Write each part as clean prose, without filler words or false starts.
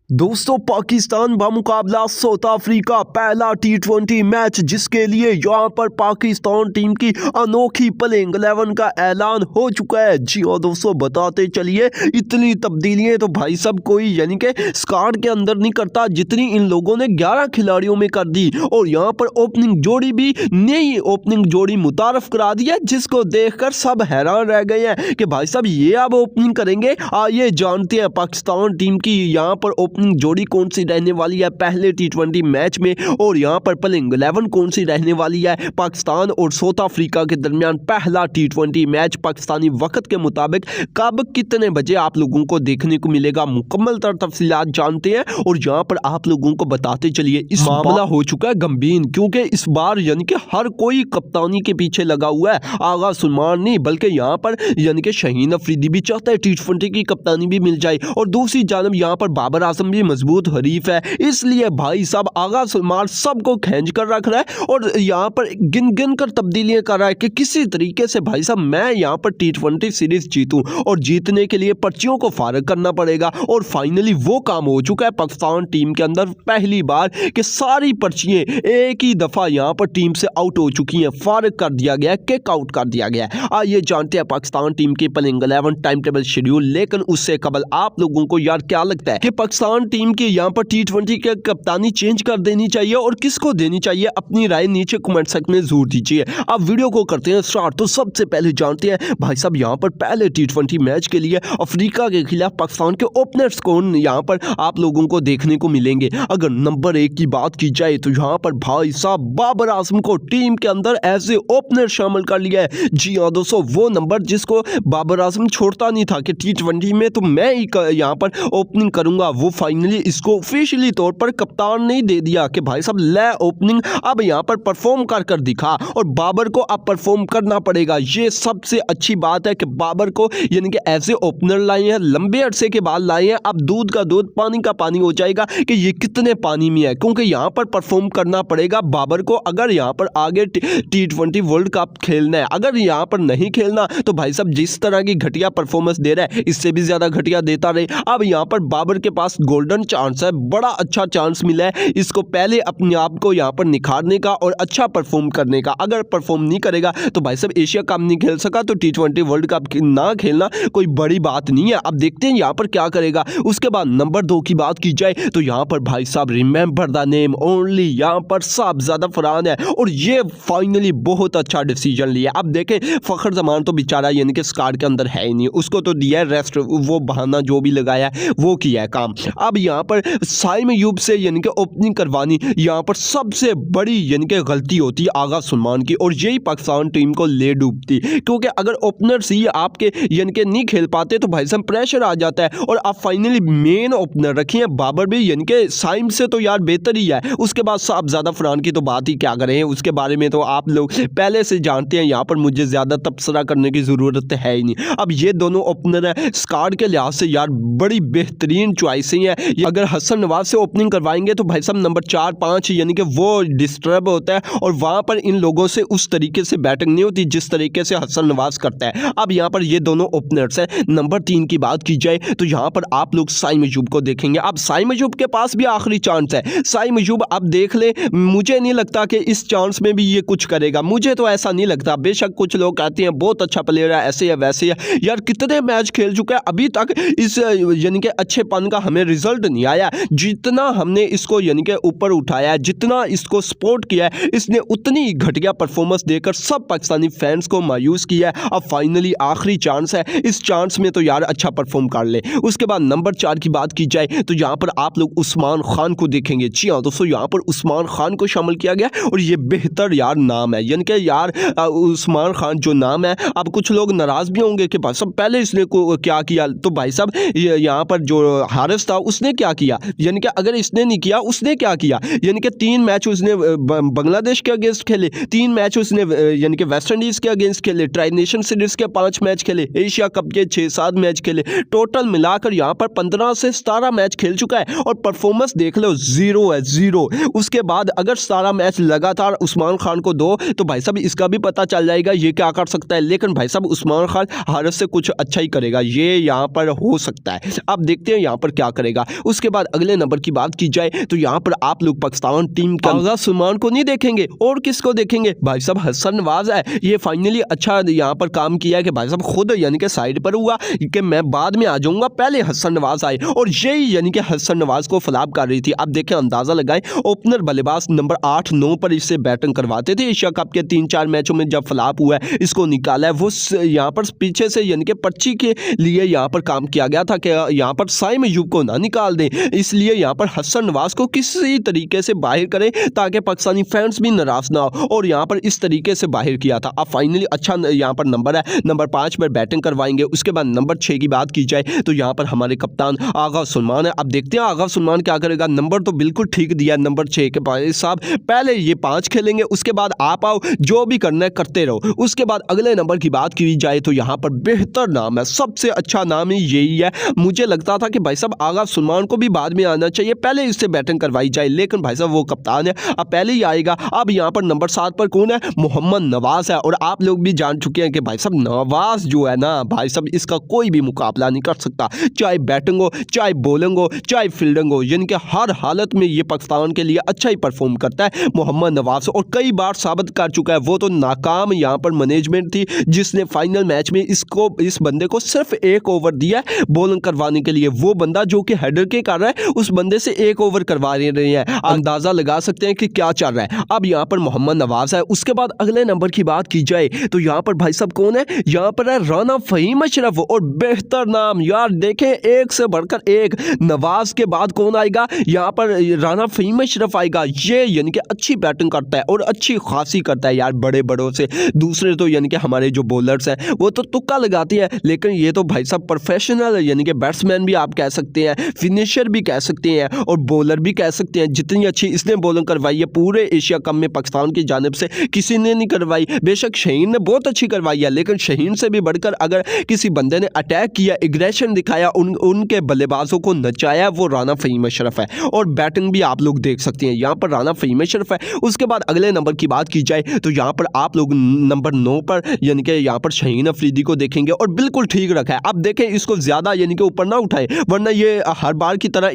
दोस्तों Pakistan बामुकाबला south Africa पहला टी20 match जिसके लिए यहाँ पर पाकिस्तान टीम की अनोखी प्लेइंग 11 का ऐलान हो चुका है। जी हाँ दोस्तों, बताते चलिए इतनी तब्दीलियां तो भाई साहब कोई यानी कि स्क्वाड के अंदर नहीं करता जितनी इन लोगों ने 11 खिलाड़ियों में कर दी। और यहाँ पर ओपनिंग जोड़ी भी नई ओपनिंग जोड़ी मुतारफ करा दी है, जिसको देखकर सब हैरान रह गए हैं कि भाई साहब ये अब ओपनिंग करेंगे। आइए जानते हैं पाकिस्तान टीम की यहाँ पर जोड़ी कौन सी रहने वाली है पहले टी20 मैच में, और यहाँ पर प्लेइंग 11 कौन सी रहने वाली है। पाकिस्तान और साउथ अफ्रीका के दरमियान पहला टी20 मैच पाकिस्तानी वक्त के मुताबिक कब कितने बजे आप लोगों को देखने को मिलेगा, मुकम्मल तर तफसीलात जानते हैं और यहाँ पर आप लोगों को बताते चलिए। इस मामला हो चुका है गंभीर, क्योंकि इस बार यानी कि हर कोई कप्तानी के पीछे लगा हुआ है। आगा सुलेमान नहीं बल्कि यहाँ पर यानी कि शाहीन अफरीदी भी चाहता है टी20 की कप्तानी भी मिल जाए, और दूसरी जानब यहाँ पर बाबर आजम भी मजबूत हरीफ है। इसलिए भाई साहब आगा सुलेमान सबको खींच कर रख रहा है और यहाँ पर गिन गिन कर तब्दीलियां कर रहा है कि किसी तरीके से भाई साहब मैं यहाँ पर टी20 सीरीज जीतूं, और जीतने के लिए पर्चियों को फारग करना पड़ेगा। और फाइनली वो काम हो चुका है पाकिस्तान टीम के अंदर पहली बार कि सारी पर्चियां एक ही दफा यहाँ पर टीम से आउट हो चुकी हैं, फारग कर दिया गया है, किक आउट कर दिया गया है। आइए जानते हैं पाकिस्तान टीम की प्लेइंग 11 टाइम टेबल शेड्यूल। लेकिन उससे कबल आप लोगों को यार क्या लगता है कि पाकिस्तान टीम की यहाँ पर टी20 के कप्तानी चेंज कर देनी चाहिए और किसको देनी चाहिए? अपनी राय नीचे कमेंट सेक्शन में जरूर दीजिए। अब वीडियो को करते हैं स्टार्ट। तो सबसे पहले जानते हैं भाई साहब यहाँ पर पहले टी20 मैच के लिए अफ्रीका के खिलाफ पाकिस्तान के ओपनर्स कौन यहाँ पर आप लोगों को देखने को मिलेंगे। अगर नंबर 1 की बात की जाए तो यहाँ पर भाई साहब बाबर आजम को टीम के अंदर एज ए ओपनर शामिल कर लिया है। जी हाँ दोस्तों, वो नंबर जिसको बाबर आजम छोड़ता नहीं था कि टी20 में तो मैं ही यहाँ पर ओपनिंग करूंगा, वो फाइनली इसको ऑफिशियली तौर पर कप्तान नहीं दे दिया कि भाई साहब ले ओपनिंग अब यहाँ पर परफॉर्म कर दिखा। और बाबर को अब परफॉर्म करना पड़ेगा। ये सबसे अच्छी बात है कि बाबर को यानी कि ऐसे ओपनर लाए हैं, लंबे अरसे के बाद लाए हैं। अब दूध का दूध पानी का पानी हो जाएगा कि ये कितने पानी में है, क्योंकि यहाँ पर परफॉर्म करना पड़ेगा बाबर को अगर यहाँ पर आगे टी20 वर्ल्ड कप खेलना है। अगर यहाँ पर नहीं खेलना तो भाई साहब जिस तरह की घटिया परफॉर्मेंस दे रहा है इससे भी ज्यादा घटिया देता रहे। अब यहाँ पर बाबर के पास गोल्डन चांस है, बड़ा अच्छा चांस मिला है इसको पहले अपने आप को यहाँ पर निखारने का और अच्छा परफॉर्म करने का। अगर परफॉर्म नहीं करेगा तो भाई साहब एशिया कप नहीं खेल सका तो टी20 वर्ल्ड कप ना खेलना कोई बड़ी बात नहीं है। अब देखते हैं यहाँ पर क्या करेगा। उसके बाद नंबर 2 की बात की जाए तो यहाँ पर भाई साहब रिमेंबर द नेम ओनली यहाँ पर साहबजादा फरहान है, और ये फाइनली बहुत अच्छा डिसीजन लिया। अब देखें फखर जमान तो बेचारा यानी कि स्क्वाड के अंदर है ही नहीं, उसको तो दिया है रेस्ट, वो बहाना जो भी लगाया वो किया है काम। अब यहाँ पर साइम अयूब से यानी कि ओपनिंग करवानी यहाँ पर सबसे बड़ी यानी कि गलती होती है आगा सुलेमान की, और यही पाकिस्तान टीम को ले डूबती, क्योंकि अगर ओपनर्स ही आपके यानी कि नहीं खेल पाते तो भाई साहब प्रेशर आ जाता है। और आप फाइनली मेन ओपनर रखिए बाबर भी यानी कि साइम से तो यार बेहतर ही है। उसके बाद साहबजादा फरहान की तो बात ही क्या करें, उसके बारे में तो आप लोग पहले से जानते हैं, यहाँ पर मुझे ज्यादा तबसरा करने की जरूरत है ही नहीं। अब ये दोनों ओपनर है स्क्वाड के लिहाज से यार बड़ी बेहतरीन चॉइसें हैं। अगर हसन नवाज से ओपनिंग करवाएंगे तो भाई साहब नंबर 4-5 यानी कि वो डिस्टर्ब होता है, और वहां पर इन लोगों से उस तरीके से बैटिंग नहीं होती जिस तरीके से हसन नवाज करता है। अब यहाँ पर ये दोनों ओपनर्स हैं। नंबर 3 की बात की जाए तो यहाँ पर आप लोग साइम अयूब को देखेंगे। अब साइम अयूब के पास भी आखिरी चांस है। साइम अयूब अब देख ले, मुझे नहीं लगता कि इस चांस में भी ये कुछ करेगा, मुझे तो ऐसा नहीं लगता। बेशक कुछ लोग कहते हैं बहुत अच्छा प्लेयर है, ऐसे है वैसे है, यार कितने मैच खेल चुका है अभी तक इस यानी कि अच्छेपन का हमें रिजल्ट नहीं आया। जितना हमने इसको यानी कि ऊपर उठाया है, जितना इसको सपोर्ट किया है, इसने उतनी घटिया परफॉर्मेंस देकर सब पाकिस्तानी फैंस को मायूस किया है। अब फाइनली आखिरी चांस है, इस चांस में तो यार अच्छा परफॉर्म कर ले। उसके बाद नंबर 4 की बात की जाए तो यहाँ पर आप लोग उस्मान खान को देखेंगे। जी हाँ दोस्तों, यहाँ पर उस्मान खान को शामिल किया गया और ये बेहतर यार नाम है, यानी कि यार उस्मान खान जो नाम है, अब कुछ लोग नाराज भी होंगे कि भाई साहब पहले इसने को क्या किया, तो भाई साहब यहाँ पर जो हारिस था उसने क्या किया, यानी कि अगर इसने नहीं किया उसने क्या किया, यानी कि 3 मैच उसने बांग्लादेश के अगेंस्ट खेले, 3 मैच उसने यानी कि वेस्ट इंडीज के अगेंस्ट खेले, ट्राई नेशन सीरीज के 5 मैच खेले, एशिया कप के 6-7 मैच खेले, टोटल मिलाकर यहाँ पर 15 से 17 मैच खेल चुका है और परफॉर्मेंस देख लो 0 है, 0। उसके बाद अगर 17 मैच लगातार उस्मान खान को दो तो भाई साहब इसका भी पता चल जाएगा ये क्या कर सकता है। लेकिन भाई साहब उस्मान खान हारिस से कुछ अच्छा ही करेगा, ये यहाँ पर हो सकता है। अब देखते हैं यहाँ पर क्या करेगा। जाएगा। उसके बाद अगले नंबर की बात की जाए तो यहाँ पर आप लोग पाकिस्तान टीम का आगा सुलेमान को नहीं देखेंगे और किसको देखेंगे? भाई साहब हसन नवाज है। ये फाइनली अच्छा यहाँ पर काम किया है कि भाई साहब खुद यानी कि साइड पर हुआ कि मैं बाद में आ जाऊंगा, पहले हसन नवाज आए और यही यानी कि हसन नवाज को फ्लॉप कर रही थी। अब देखें, अंदाजा लगाएं, ओपनर बल्लेबाज नंबर 8-9 पर इससे बैटिंग करवाते थे। एशिया कप के 3-4 मैचों में जब फ्लॉप हुआ है, इसको निकाला है। वो यहाँ पर पीछे से यानी कि पर्ची के लिए यहाँ पर काम किया गया था कि यहाँ पर साइम अयूब को ना निकाल दें, इसलिए यहाँ पर हसन नवाज को किसी तरीके से बाहर करें ताकि पाकिस्तानी फैंस भी नाराज ना हो, और यहाँ पर इस तरीके से बाहर किया था। अब फाइनली अच्छा यहाँ पर नंबर है, नंबर 5 पर बैटिंग करवाएंगे। उसके बाद नंबर 6 की बात की जाए तो यहाँ पर हमारे कप्तान आगा सुलेमान है। अब देखते हैं आगा सुलेमान क्या करेगा। नंबर तो बिल्कुल ठीक दिया है नंबर 6 के भाई साहब, पहले ये 5 खेलेंगे, उसके बाद आप आओ, जो भी करना है करते रहो। उसके बाद अगले नंबर की बात की जाए तो यहाँ पर बेहतर नाम है, सबसे अच्छा नाम ही यही है। मुझे लगता था कि भाई साहब आगा सुलेमान को भी बाद में आना चाहिए, पहले इससे बैटिंग करवाई जाए, लेकिन भाई साहब वो कप्तान है, अब पहले ही आएगा। अब यहाँ पर नंबर 7 पर कौन है? मोहम्मद नवाज है, और आप लोग भी जान चुके हैं कि भाई साहब नवाज जो है ना भाई साहब, इसका कोई भी मुकाबला नहीं कर सकता, चाहे बैटिंग हो, चाहे बॉलिंग हो, चाहे फील्डिंग हो, यानी कि हर हालत में ये पाकिस्तान के लिए अच्छा ही परफॉर्म करता है मोहम्मद नवाज, और कई बार साबित कर चुका है। वो तो नाकाम यहाँ पर मैनेजमेंट थी जिसने फाइनल मैच में इस बंदे को सिर्फ 1 ओवर दिया बॉलिंग करवाने के लिए। वो बंदा जो कि हेडर के कर रहा है, उस बंदे से 1 ओवर करवा रहे हैं, अंदाजा लगा सकते हैं कि क्या चल रहा है। अब यहाँ पर मोहम्मद नवाज है। उसके बाद अगले नंबर की बात की जाए तो यहाँ पर भाई साहब कौन है? यहाँ पर है राना फहीम अशरफ, और बेहतर नाम यार देखें, एक से बढ़कर एक। नवाज के बाद कौन आएगा? यहाँ पर राना फहीम अशरफ आएगा। ये यानी कि अच्छी बैटिंग करता है और अच्छी खासी करता है यार, बड़े बड़ों से। दूसरे तो यानी कि हमारे जो बॉलर्स हैं वो तो तुक्का लगाती है, लेकिन ये तो भाई साहब प्रोफेशनल यानी कि बैट्समैन भी आप कह सकते हैं, फिनिशर भी कह सकते हैं, और बॉलर भी कह सकते हैं। जितनी अच्छी इसने बॉलिंग करवाई है पूरे एशिया कप में पाकिस्तान की जानिब से किसी ने नहीं करवाई। बेशक शहीन ने बहुत अच्छी करवाई है, लेकिन शहीन से भी बढ़कर अगर किसी बंदे ने अटैक किया, एग्रेशन दिखाया, उनके बल्लेबाजों को नचाया, वो राना फहीम अशरफ है। और बैटिंग भी आप लोग देख सकते हैं, यहाँ पर राना फहीम अशरफ है। उसके बाद अगले नंबर की बात की जाए तो यहाँ पर आप लोग नंबर 9 पर यानी कि यहाँ पर शाहीन अफरीदी को देखेंगे, और बिल्कुल ठीक रखा है। अब देखें, इसको ज़्यादा यानी कि ऊपर ना उठाएं, वरना ये हर बार की तरह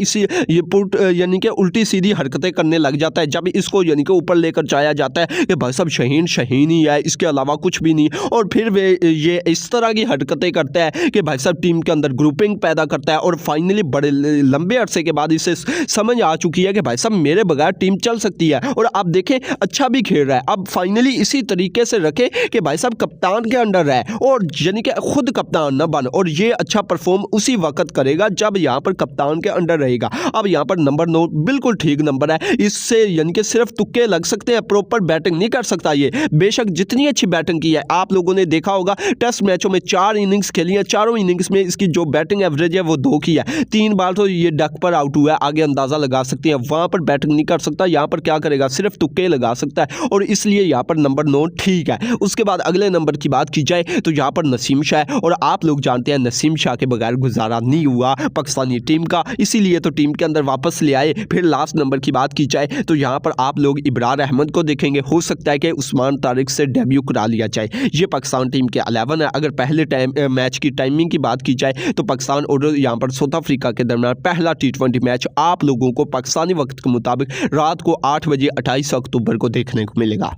ये पुट यानी कि उल्टी सीधी हरकतें करने लग जाता है जब इसको यानी कि ऊपर लेकर जाया जाता है कि भाई साहब शहीन ही है, इसके अलावा कुछ भी नहीं। और फिर वे ये इस तरह की हरकतें करता है कि भाई साहब टीम के अंदर ग्रुपिंग पैदा करता है, और फाइनली बड़े लंबे अरसे के बाद इसे समझ आ चुकी है कि भाई साहब मेरे बगैर टीम चल सकती है, और आप देखें अच्छा भी खेल रहा है। अब फाइनली इसी तरीके से रखे कि भाई साहब कप्तान के अंडर है, और यानी कि खुद कप्तान न बन, और ये अच्छा परफॉर्म उसी वक्त करेगा जब यहाँ पर कप्तान के अंडर रहेगा। अब यहाँ पर नंबर 9 बिल्कुल ठीक नंबर है, इससे यानी कि सिर्फ तुक्के लग सकते हैं, प्रॉपर बैटिंग नहीं कर सकता ये। बेशक जितनी अच्छी बैटिंग की है, आप लोगों ने देखा होगा टेस्ट मैचों में 4 इनिंग्स खेली है, चारों इनिंग्स में इसकी जो बैटिंग एवरेज है वो 2 की है। 3 बार तो ये डक पर आउट हुआ है, आगे अंदाजा लगा सकते हैं। वहां पर बैटिंग नहीं कर सकता, यहाँ पर क्या करेगा, सिर्फ तुक्के लगा सकता है, और इसलिए यहाँ पर नंबर 9 ठीक है। उसके बाद अगले नंबर की बात की जाए तो यहाँ पर नसीम शाह है, और आप लोग जानते हैं नसीम शाह के बगैर गुजारा नहीं हुआ पाकिस्तानी टीम का, इसीलिए तो टीम के अंदर वापस ले आए। फिर लास्ट नंबर की बात की जाए तो यहाँ पर आप लोग इब्रार अहमद को देखेंगे, हो सकता है कि उस्मान तारिक से डेब्यू करा लिया जाए। ये पाकिस्तान टीम के 11 है। अगर पहले मैच की टाइमिंग की बात की जाए तो पाकिस्तान और यहाँ पर साउथ अफ्रीका के दरमियान पहला T20 मैच आप लोगों को पाकिस्तानी वक्त के मुताबिक रात को 8 बजे 28 अक्टूबर को देखने को मिलेगा।